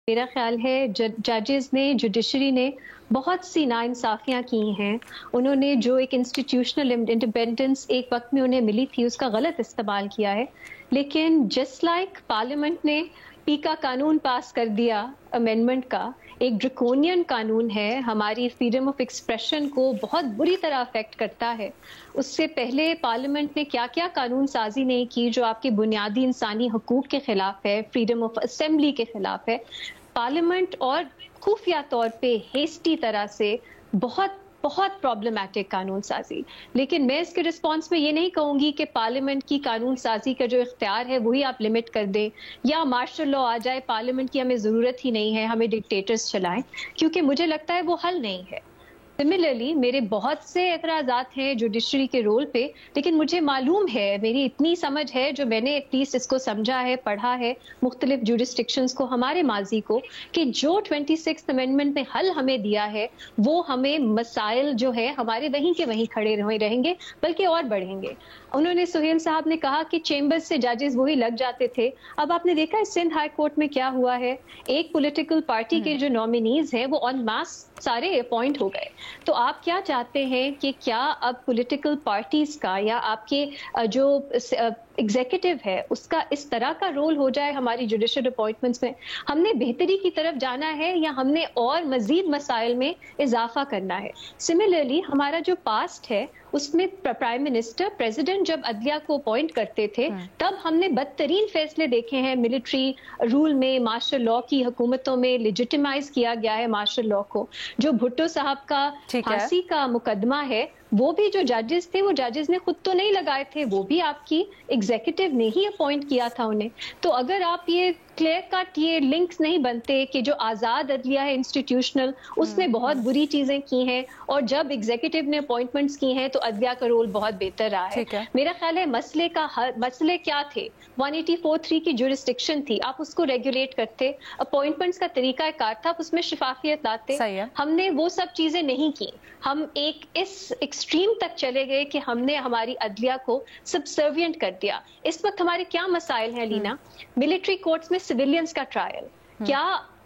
मेरा ख्याल है जजेस ने, जुडिशरी ने बहुत सी नाइंसाफियां की हैं। उन्होंने जो एक इंस्टीट्यूशनल इंडिपेंडेंस एक वक्त में उन्हें मिली थी, उसका गलत इस्तेमाल किया है। लेकिन जस्ट लाइक पार्लियामेंट ने पी का कानून पास कर दिया, अमेंडमेंट का एक ड्रकोनियन कानून है, हमारी फ्रीडम ऑफ एक्सप्रेशन को बहुत बुरी तरह अफेक्ट करता है। उससे पहले पार्लियामेंट ने क्या क्या कानून साजी नहीं की जो आपके बुनियादी इंसानी हकूक के खिलाफ है, फ्रीडम ऑफ असेंबली के खिलाफ है। पार्लियामेंट और खुफिया तौर पे हेस्टी तरह से बहुत बहुत प्रॉब्लमैटिक कानून साजी। लेकिन मैं इसके रिस्पांस में ये नहीं कहूंगी कि पार्लियामेंट की कानून साजी का जो इख्तियार है वही आप लिमिट कर दें या मार्शल लॉ आ जाए, पार्लियामेंट की हमें जरूरत ही नहीं है, हमें डिक्टेटर्स चलाएं, क्योंकि मुझे लगता है वो हल नहीं है। सिमिलरली मेरे बहुत से एतराज़ात हैं जुडिशरी के रोल पे, लेकिन मुझे मालूम है, मेरी इतनी समझ है, जो मैंने एटलीस्ट इसको समझा है, पढ़ा है मुख्तलिफ जुडिस्टिक्शंस को, हमारे माजी को, कि जो 26th अमेंडमेंट ने हल हमें दिया है वो हमें मसाइल जो है हमारे वहीं के वहीं खड़े रहेंगे, बल्कि और बढ़ेंगे। उन्होंने, सुहेल साहब ने कहा कि चेंबर्स से जजेस वही लग जाते थे। अब आपने देखा है सिंध हाई कोर्ट में क्या हुआ है, एक पॉलिटिकल पार्टी के जो नॉमिनीज हैं वो ऑन मास सारे अपॉइंट हो गए। तो आप क्या चाहते हैं कि क्या अब पॉलिटिकल पार्टीज का या आपके जो एग्जीक्यूटिव है उसका इस तरह का रोल हो जाए हमारी जुडिशियल अपॉइंटमेंट्स में? हमने बेहतरी की तरफ जाना है या हमने और मजीद मसाइल में इजाफा करना है? सिमिलरली हमारा जो पास्ट है उसमें प्राइम मिनिस्टर, प्रेसिडेंट जब अदलिया को अपॉइंट करते थे तब हमने बदतरीन फैसले देखे हैं। मिलिट्री रूल में, मार्शल लॉ की हुकूमतों में लेजिटिमाइज किया गया है मार्शल लॉ को। जो भुट्टो साहब का फांसी का मुकदमा है, वो भी जो जजेस थे वो जजेस ने खुद तो नहीं लगाए थे, वो भी आपकी एग्जीक्यूटिव ने ही अपॉइंट किया था उन्हें। तो अगर आप ये क्लियर कट ये लिंक्स नहीं बनते कि जो आजाद अदलिया है इंस्टीट्यूशनल, उसने बहुत बुरी चीजें की हैं और जब एग्जीक्यूटिव ने अपॉइंटमेंट्स की हैं तो अदलिया का रोल बहुत बेहतर रहा है। मेरा ख्याल है मसले क्या थे? 184(3) की जुरिस्डिक्शन थी, आप उसको रेगुलेट करते, अपॉइंटमेंट्स का तरीका कार था, आप उसमें शफाफियत लाते। हमने वो सब चीजें नहीं की। हम एक इस एक्सट्रीम तक चले गए कि हमने हमारी अदलिया को सबसर्विएंट कर दिया। इस वक्त हमारे क्या मसाइल हैं लीना? मिलिट्री कोर्ट्स में सिविलियंस का ट्रायल, क्या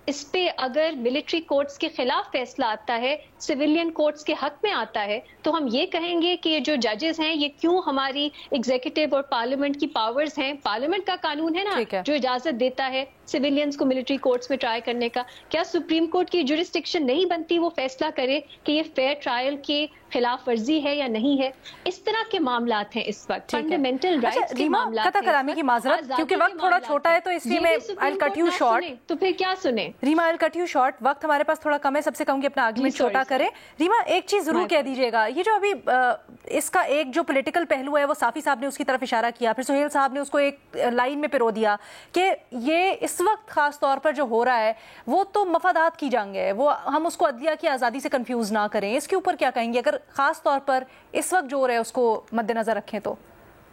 इस पे अगर मिलिट्री कोर्ट्स के खिलाफ फैसला आता है, सिविलियन कोर्ट्स के हक में आता है, तो हम ये कहेंगे कि ये जो जजेस हैं ये क्यों हमारी एग्जीक्यूटिव और पार्लियामेंट की पावर्स हैं? पार्लियामेंट का कानून है ना जो इजाजत देता है सिविलियंस को मिलिट्री कोर्ट्स में ट्राई करने का। क्या सुप्रीम कोर्ट की जुरिस्डिक्शन नहीं बनती वो फैसला करे कि ये फेयर ट्रायल के खिलाफ वर्जी है या नहीं है? इस तरह के मामलात हैं इस वक्त, फंडामेंटल राइट्स के मामलात हैं। कलामी की माजरत, क्योंकि वक्त थोड़ा छोटा है तो इसलिए मैं I will cut you short. तो फिर क्या सुने Reema, I will cut you short, वक्त हमारे पास थोड़ा कम है, सबसे कहूंगी अपना आर्गुमेंट छोटा करें। रीमा, एक चीज जरूर कह दीजिएगा, ये जो अभी इसका एक जो पॉलिटिकल पहलू है वो साफी साहब ने उसकी तरफ इशारा किया, फिर सुहेल साहब ने उसको एक लाइन में पिरो दिया कि ये इस वक्त खास तौर पर जो हो रहा है वो तो मफादात की जंग है, वो हम उसको अदलिया की आज़ादी से कंफ्यूज ना करें। इसके ऊपर क्या कहेंगे अगर खास तौर पर इस वक्त जो हो रहा है उसको मद्देनजर रखें तो?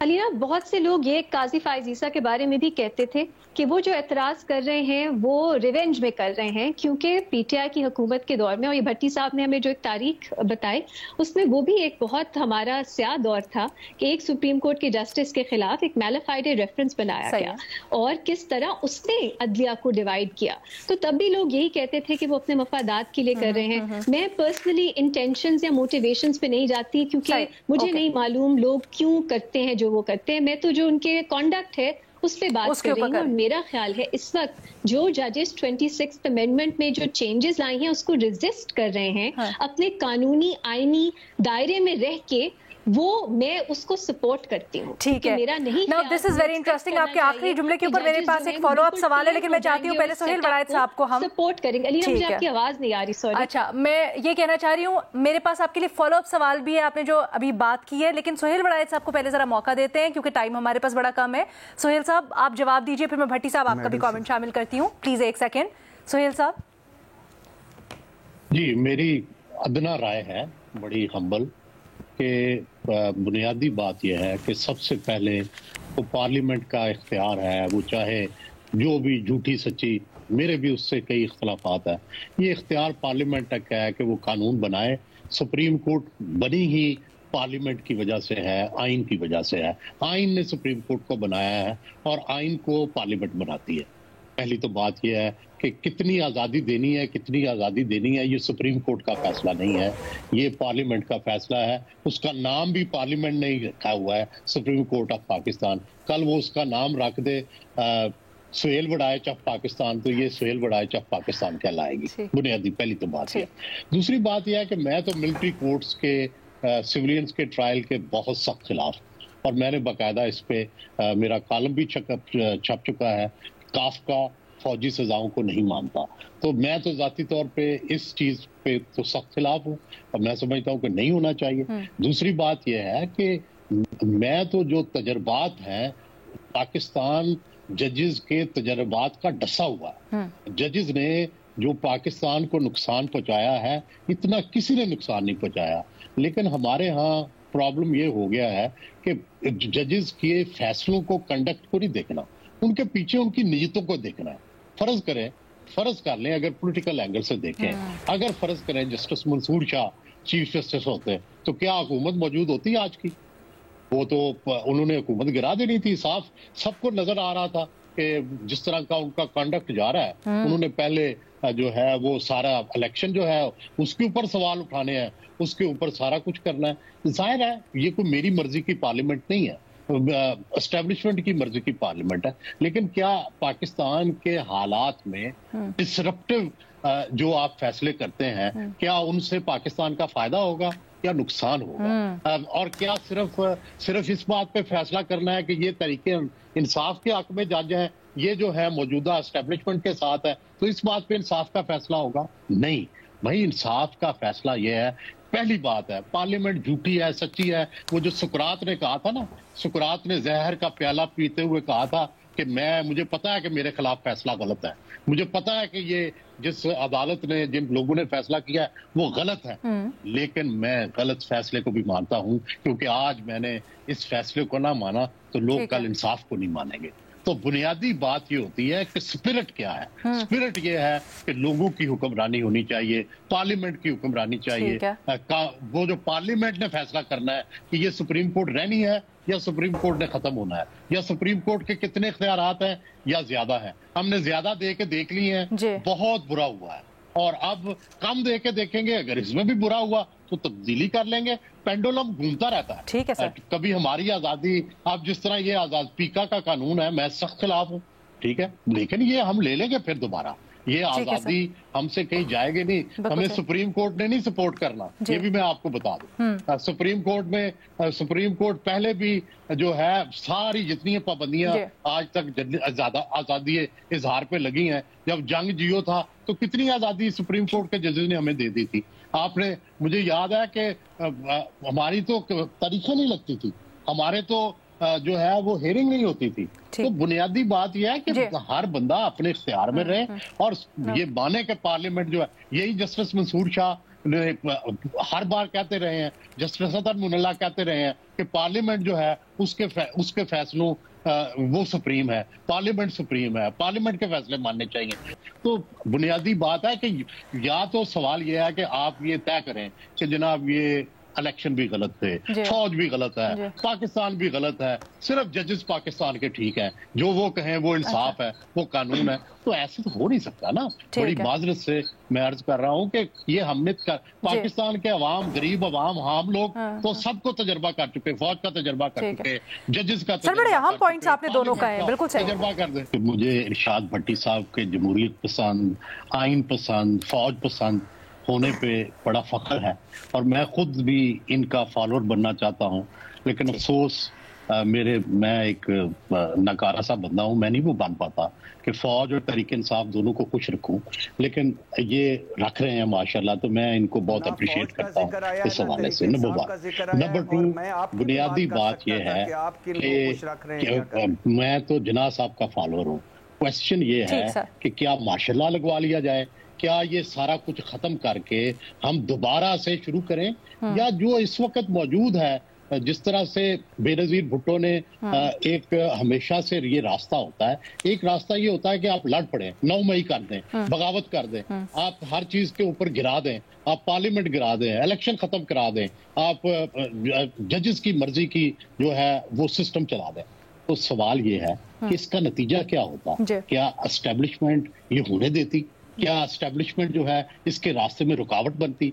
अलीना, बहुत से लोग ये काजी फायज ईसा के बारे में भी कहते थे कि वो जो एतराज़ कर रहे हैं वो रिवेंज में कर रहे हैं, क्योंकि पीटीआई की हुकूमत के दौर में, और ये भट्टी साहब ने हमें जो एक तारीख बताई उसमें वो भी एक बहुत हमारा स्याह दौर था कि एक सुप्रीम कोर्ट के जस्टिस के खिलाफ एक मैलिफाइड रेफरेंस बनाया गया और किस तरह उसने अदलिया को डिवाइड किया। तो तब भी लोग यही कहते थे कि वो अपने मफादात के लिए कर रहे हैं। मैं पर्सनली इंटेंशंस या मोटिवेशंस पे नहीं जाती, क्योंकि मुझे नहीं मालूम लोग क्यों करते हैं जो वो करते हैं। मैं तो जो उनके कॉन्डक्ट है उस पे बात कर रही हूँ। और मेरा ख्याल है इस वक्त जो जजेस 26th अमेंडमेंट में जो चेंजेस लाई हैं उसको रेजिस्ट कर रहे हैं अपने कानूनी आईनी दायरे में रह के, वो मैं उसको सपोर्ट करती हूँ। ठीक है, मेरा नहीं। Now this is very interesting. आपके आखिरी जुमले के ऊपर मेरे पास एक फॉलो अप सवाल है, लेकिन मैं चाहती हूँ पहले सुहेल वड़ायत साहब को हम सपोर्ट करेंगे। अलीना, मुझे आपकी आवाज नहीं आ रही, सॉरी। अच्छा, मैं ये कहना चाह रही हूँ, मेरे पास आपके लिए फॉलो अप सवाल भी है, आपने जो अभी बात की है, लेकिन सुहेल वड़ायत साहब को पहले जरा मौका देते हैं क्योंकि टाइम हमारे पास बड़ा कम है। सुहेल साहब आप जवाब दीजिए, फिर मैं भट्टी साहब आपका भी कॉमेंट शामिल करती हूँ। प्लीज एक सेकेंड। सुहेल साहब जी, मेरी अदना राय है, बड़ी हम्बल, कि बुनियादी बात यह है कि सबसे पहले वो पार्लियामेंट का इख्तियार है, वो चाहे जो भी झूठी सच्ची, मेरे भी उससे कई इख्तलाफात है, ये इख्तियार पार्लियामेंट तक है कि वो कानून बनाए। सुप्रीम कोर्ट बनी ही पार्लियामेंट की वजह से है, आइन की वजह से है। आइन ने सुप्रीम कोर्ट को बनाया है और आइन को पार्लियामेंट बनाती है। पहली तो बात यह है कि कितनी आज़ादी देनी है, कितनी आज़ादी देनी है, ये सुप्रीम कोर्ट का फैसला नहीं है, ये पार्लियामेंट का फैसला है। उसका नाम भी पार्लियामेंट नहीं रखा हुआ है, सुप्रीम कोर्ट ऑफ पाकिस्तान। कल वो उसका नाम रख दे सुहेल वड़ाइच ऑफ पाकिस्तान, तो ये सुहेल वड़ाइच ऑफ पाकिस्तान कहलाएगी। बुनियादी पहली तो बात है। दूसरी बात यह है कि मैं तो मिलिट्री कोर्ट्स के सिविलियंस के ट्रायल के बहुत सख्त खिलाफ, और मैंने बाकायदा इस पे मेरा कॉलम भी छप चुका है। काफका फौजी सजाओं को नहीं मानता, तो मैं तो जाती तौर पे इस चीज पे तो सख्त खिलाफ हूँ, और मैं समझता हूँ कि नहीं होना चाहिए। दूसरी बात यह है कि मैं तो जो तजर्बात हैं पाकिस्तान जजेस के तजर्बात का डसा हुआ है। जजेस ने जो पाकिस्तान को नुकसान पहुंचाया है, इतना किसी ने नुकसान नहीं पहुंचाया। लेकिन हमारे यहाँ प्रॉब्लम ये हो गया है कि जजेस के फैसलों को, कंडक्ट को नहीं देखना, उनके पीछे उनकी नीयतों को देखना है। फर्ज कर लें, अगर पॉलिटिकल एंगल से देखें, अगर फर्ज करें justice Mansoor Shah chief justice होते तो क्या हुकूमत मौजूद होती आज की? वो तो उन्होंने हुकूमत गिरा देनी थी। साफ सबको नजर आ रहा था कि जिस तरह का उनका कंडक्ट जा रहा है, उन्होंने पहले जो है वो सारा इलेक्शन जो है उसके ऊपर सवाल उठाने हैं, उसके ऊपर सारा कुछ करना है। जाहिर है ये कोई मेरी मर्जी की पार्लियामेंट नहीं है, एस्टेब्लिशमेंट की मर्जी की पार्लियामेंट है। लेकिन क्या पाकिस्तान के हालात में डिसरप्टिव जो आप फैसले करते हैं, क्या उनसे पाकिस्तान का फायदा होगा या नुकसान होगा? और क्या सिर्फ इस बात पे फैसला करना है कि ये तरीके इंसाफ के हक में जज हैं, ये जो है मौजूदा एस्टेब्लिशमेंट के साथ है, तो इस बात पे इंसाफ का फैसला होगा? नहीं भाई, इंसाफ का फैसला ये है, पहली बात है पार्लियामेंट झूठी है, सच्ची है। वो जो सुकरात ने कहा था ना, सुकरात ने जहर का प्याला पीते हुए कहा था कि मुझे पता है कि मेरे खिलाफ फैसला गलत है, मुझे पता है कि ये जिस अदालत ने, जिन लोगों ने फैसला किया है वो गलत है, लेकिन मैं गलत फैसले को भी मानता हूं, क्योंकि आज मैंने इस फैसले को ना माना तो लोग कल इंसाफ को नहीं मानेंगे। तो बुनियादी बात ये होती है कि स्पिरिट क्या है? स्पिरिट ये है कि लोगों की हुक्मरानी होनी चाहिए, पार्लियामेंट की हुक्मरानी चाहिए। वो जो पार्लियामेंट ने फैसला करना है कि ये सुप्रीम कोर्ट रहनी है या सुप्रीम कोर्ट ने खत्म होना है, या सुप्रीम कोर्ट के कितने इख्तियारात हैं या ज्यादा है। हमने ज्यादा दे के देख लिए हैं, बहुत बुरा हुआ है, और अब कम दे के देखेंगे, अगर इसमें भी बुरा हुआ तो तब्दीली कर लेंगे। पेंडुलम घूमता रहता है। ठीक है सर। कभी हमारी आजादी, अब जिस तरह ये आजाद पीका का कानून है, मैं सख्त खिलाफ हूँ, ठीक है, लेकिन ये हम ले लेंगे फिर दोबारा। ये आजादी हमसे कहीं जाएगी नहीं, हमें सुप्रीम कोर्ट ने नहीं सपोर्ट करना, ये भी मैं आपको बता दूं। सुप्रीम कोर्ट पहले भी जो है सारी जितनी पाबंदियां आज तक आजादी इजहार पे लगी हैं, जब जंग जियो था तो कितनी आजादी सुप्रीम कोर्ट के जजेस ने हमें दे दी थी। आपने, मुझे याद है कि हमारी तो तारीखें नहीं लगती थी, हमारे तो जो है वो हेयरिंग नहीं होती थी। तो बुनियादी बात यह है कि हर बंदा अपने इख्तियार में रहे, और ये माने कि पार्लियामेंट जो है, यही जस्टिस मंसूर शाह हर बार कहते रहे हैं, जस्टिस हसन मुनल्ला कहते रहे हैं कि पार्लियामेंट जो है उसके फैसलों वो सुप्रीम है, पार्लियामेंट सुप्रीम है, पार्लियामेंट के फैसले मानने चाहिए। तो बुनियादी बात है कि या तो सवाल ये है कि आप ये तय करें कि जनाब ये इलेक्शन भी गलत थे, फौज भी गलत है, पाकिस्तान भी गलत है, सिर्फ जजेस पाकिस्तान के ठीक है, जो वो कहें वो इंसाफ है, वो कानून है। तो ऐसे तो हो नहीं सकता ना। बड़ी माजरत से मैं अर्ज कर रहा हूँ कि ये हमने पाकिस्तान के अवाम, गरीब अवाम, हम लोग तो सबको तजर्बा कर चुके, फौज का तजर्बा कर चुके, जजेस का तजर्बा कर दे। मुझे इरशाद भट्टी साहब के जमहूरियत पसंद, आइन पसंद, फौज पसंद होने पे बड़ा फख्र है, और मैं खुद भी इनका फॉलोअर बनना चाहता हूँ। लेकिन अफसोस मैं एक नकारा सा बंदा हूँ, मैं नहीं वो बन पाता कि फौज और तहरीक इंसाफ दोनों को खुश रखूं, लेकिन ये रख रहे हैं माशाल्लाह, तो मैं इनको बहुत अप्रिशिएट करता हूँ इस हवाले से। नंबर 2 बुनियादी बात यह है कि मैं तो जिन्ना साहब का फॉलोअर हूँ। क्वेश्चन ये है कि क्या मार्शल लॉ लगवा लिया जाए, क्या ये सारा कुछ खत्म करके हम दोबारा से शुरू करें, या जो इस वक्त मौजूद है, जिस तरह से बेनजीर भुट्टो ने एक हमेशा से ये रास्ता होता है, एक रास्ता ये होता है कि आप लड़ पड़े, 9 मई कर दें, बगावत कर दें, आप हर चीज के ऊपर गिरा दें, आप पार्लियामेंट गिरा दें, इलेक्शन खत्म करा दें, आप जजेस की मर्जी की जो है वो सिस्टम चला दें। तो सवाल ये है कि इसका नतीजा क्या होता, क्या एस्टेब्लिशमेंट ये होने देती, क्या एस्टेब्लिशमेंट जो है इसके रास्ते में रुकावट बनती।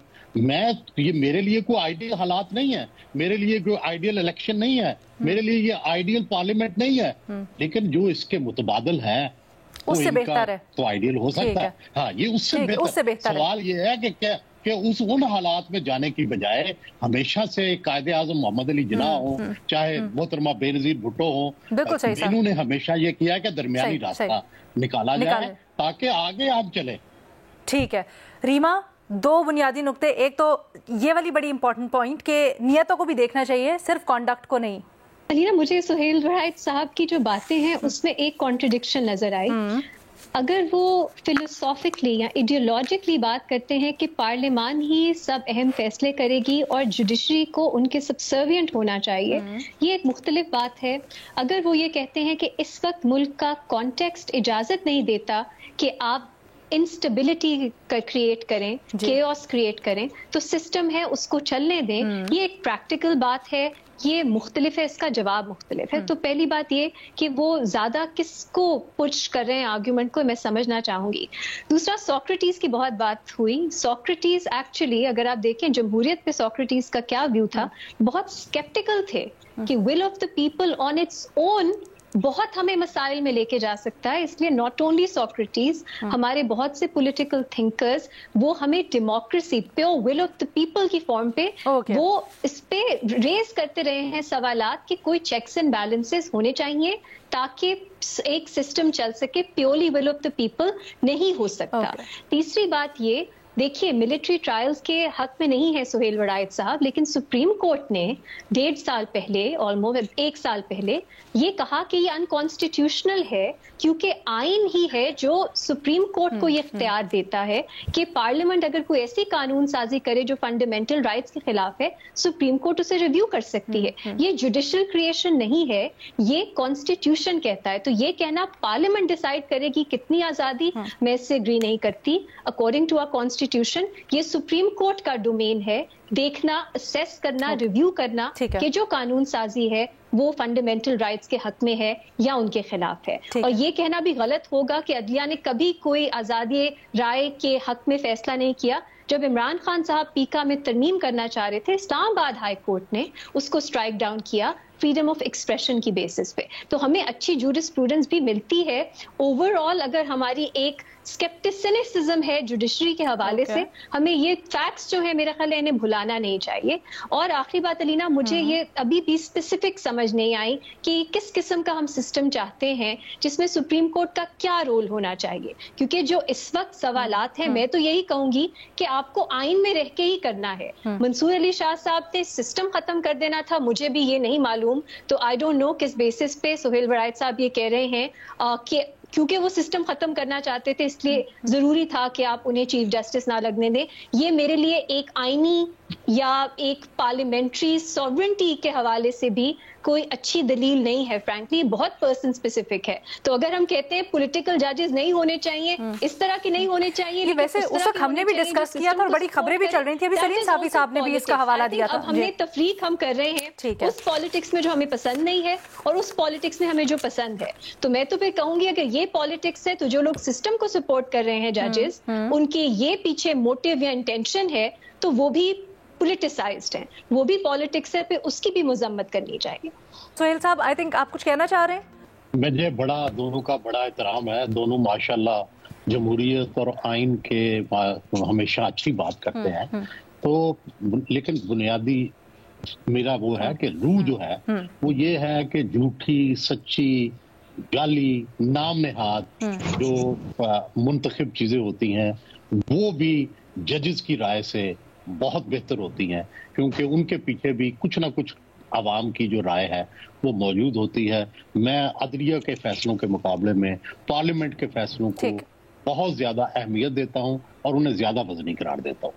ये मेरे लिए कोई आइडियल हालात नहीं है, मेरे लिए कोई आइडियल इलेक्शन नहीं है, मेरे लिए ये आइडियल पार्लियामेंट नहीं है, लेकिन जो इसके मुतबादल है उससे बेहतर है तो आइडियल हो सकता है। हाँ, ये उससे बेहतर। सवाल ये है कि क्या उन हालात में जाने की बजाय हमेशा से कायदे आजम मोहम्मद अली जिन्ना हो, चाहे मोहतरमा बेनजीर भुट्टो हो, इन्होंने हमेशा ये किया कि दरमियानी रास्ता निकाला जाए ताकि आगे आप चले। ठीक है रीमा, दो बुनियादी नुक्ते, एक तो ये वाली बड़ी इंपॉर्टेंट पॉइंट कि नियतों को भी देखना चाहिए, सिर्फ कॉन्डक्ट को नहीं। अलीना, मुझे सुहेल वरायत साहब की जो बातें हैं उसमें एक कॉन्ट्रडिक्शन नजर आई। अगर वो फिलोसॉफिकली या आइडियोलॉजिकली बात करते हैं कि पार्लियामान ही सब अहम फैसले करेगी और जुडिशरी को उनके सबसर्विएंट होना चाहिए, ये एक मुख्तलिफ बात है। अगर वो ये कहते हैं कि इस वक्त मुल्क का कॉन्टेक्स्ट इजाजत नहीं देता कि आप इंस्टेबिलिटी क्रिएट करें, केओस क्रिएट करें, तो सिस्टम है उसको चलने दें, ये एक प्रैक्टिकल बात है, ये मुख्तलिफ है, इसका जवाब मुख्तलिफ है। तो पहली बात ये कि वो ज्यादा किसको पुश कर रहे हैं आर्ग्यूमेंट को, मैं समझना चाहूंगी। दूसरा, सोक्रेटिस की बहुत बात हुई। सोक्रेटिस एक्चुअली अगर आप देखें जमहूरियत पे सोक्रेटिस का क्या व्यू था, बहुत स्केप्टिकल थे कि will of the people on its own बहुत हमें मसाइल में लेके जा सकता है, इसलिए नॉट ओनली सोक्रेटिस, हमारे बहुत से पॉलिटिकल थिंकर्स वो हमें democracy, pure will of the people की फॉर्म पे वो इस पे रेज करते रहे हैं सवालात कि कोई चेक्स एंड बैलेंसेस होने चाहिए ताकि एक सिस्टम चल सके। Purely will of the people नहीं हो सकता। तीसरी बात ये देखिए, मिलिट्री ट्रायल्स के हक में नहीं है सुहेल वरायत साहब, लेकिन सुप्रीम कोर्ट ने 1.5 साल पहले, ऑलमोस्ट 1 साल पहले, ये कहा कि ये अनकॉन्स्टिट्यूशनल है क्योंकि आइन ही है जो सुप्रीम कोर्ट को ये इख्तियार देता है कि पार्लियामेंट अगर कोई ऐसी कानून साजी करे जो फंडामेंटल राइट्स के खिलाफ है, सुप्रीम कोर्ट उसे रिव्यू कर सकती है। ये जुडिशियल क्रिएशन नहीं है, ये कॉन्स्टिट्यूशन कहता है। तो ये कहना पार्लियामेंट डिसाइड करेगी कितनी आजादी, मैं इससे एग्री नहीं करती। अकॉर्डिंग टू आवर कॉन्स्टिट्यूशन ये सुप्रीम कोर्ट का डोमेन है, देखना, असेस करना, रिव्यू करना कि जो कानून साजी है वो फंडामेंटल राइट्स के हक में है या उनके खिलाफ है। और ये कहना भी गलत होगा कि अदलिया ने कभी कोई आजादी राय के हक में फैसला नहीं किया। जब इमरान खान साहब पीका में तरमीम करना चाह रहे थे, इस्लामाबाद हाई कोर्ट ने उसको स्ट्राइक डाउन किया फ्रीडम ऑफ एक्सप्रेशन की बेसिस पे। तो हमें अच्छी जूरिस्प्रूडेंस भी मिलती है। ओवरऑल अगर हमारी एक स्केप्टिसिज्म है जुडिशरी के हवाले से, हमें ये फैक्ट्स जो है मेरा ख्याल है इन्हें भुलाना नहीं चाहिए। और आखिरी बात अलीना, मुझे ये अभी भी स्पेसिफिक समझ नहीं आई कि किस किस्म का हम सिस्टम चाहते हैं जिसमें सुप्रीम कोर्ट का क्या रोल होना चाहिए, क्योंकि जो इस वक्त सवालात हैं, मैं तो यही कहूंगी कि आपको आइन में रह के ही करना है। मंसूर अली शाह साहब ने सिस्टम खत्म कर देना था, मुझे भी ये नहीं मालूम, तो आई डोंट नो किस बेसिस पे सुहेल वरायत साहब ये कह रहे हैं कि क्योंकि वो सिस्टम खत्म करना चाहते थे इसलिए जरूरी था कि आप उन्हें चीफ जस्टिस ना लगने दें। ये मेरे लिए एक आईनी या एक पार्लियामेंट्री सॉवरेंटी के हवाले से भी कोई अच्छी दलील नहीं है। फ्रैंकली बहुत पर्सन स्पेसिफिक है। तो अगर हम कहते हैं पॉलिटिकल जजेस नहीं होने चाहिए, इस तरह के नहीं होने चाहिए, वैसे उस वक्त हमने भी डिस्कस किया था और बड़ी खबरें भी चल रही थी। अभी सलीम साफी साहब ने भी इसका हवाला दिया था। हमने तफरीक हम कर रहे हैं उस पॉलिटिक्स में जो हमें पसंद नहीं है और उस पॉलिटिक्स में हमें जो पसंद है। तो मैं तो फिर कहूंगी अगर ये पॉलिटिक्स है तो जो लोग सिस्टम को सपोर्ट कर रहे हैं जजेस, उनके ये पीछे मोटिव या इंटेंशन है तो वो भी पॉलिटिसाइज्ड हैं, वो भी पॉलिटिक्स है, पे उसकी भी मजम्मत करनी चाहिए। सुहेल साहब, आई थिंक आप कुछ कहना चाह रहे हैं? मुझे दोनों का बड़ा एहतराम है। दोनों माशाल्लाह जमहूरियत और आइन के हमेशा अच्छी बात करते हैं। तो लेकिन बुनियादी मेरा वो है कि रूह जो है वो ये है कि झूठी, सच्ची, जाली, नाम नेहाद जो मुंतखब चीजें होती हैं वो भी जजेस की राय से बहुत बेहतर होती हैं, क्योंकि उनके पीछे भी कुछ ना कुछ आवाम की जो राय है वो मौजूद होती है। मैं अदलिया के फैसलों के मुकाबले में पार्लियामेंट के फैसलों को बहुत ज्यादा अहमियत देता हूं और उन्हें ज्यादा वजनी करार देता हूं।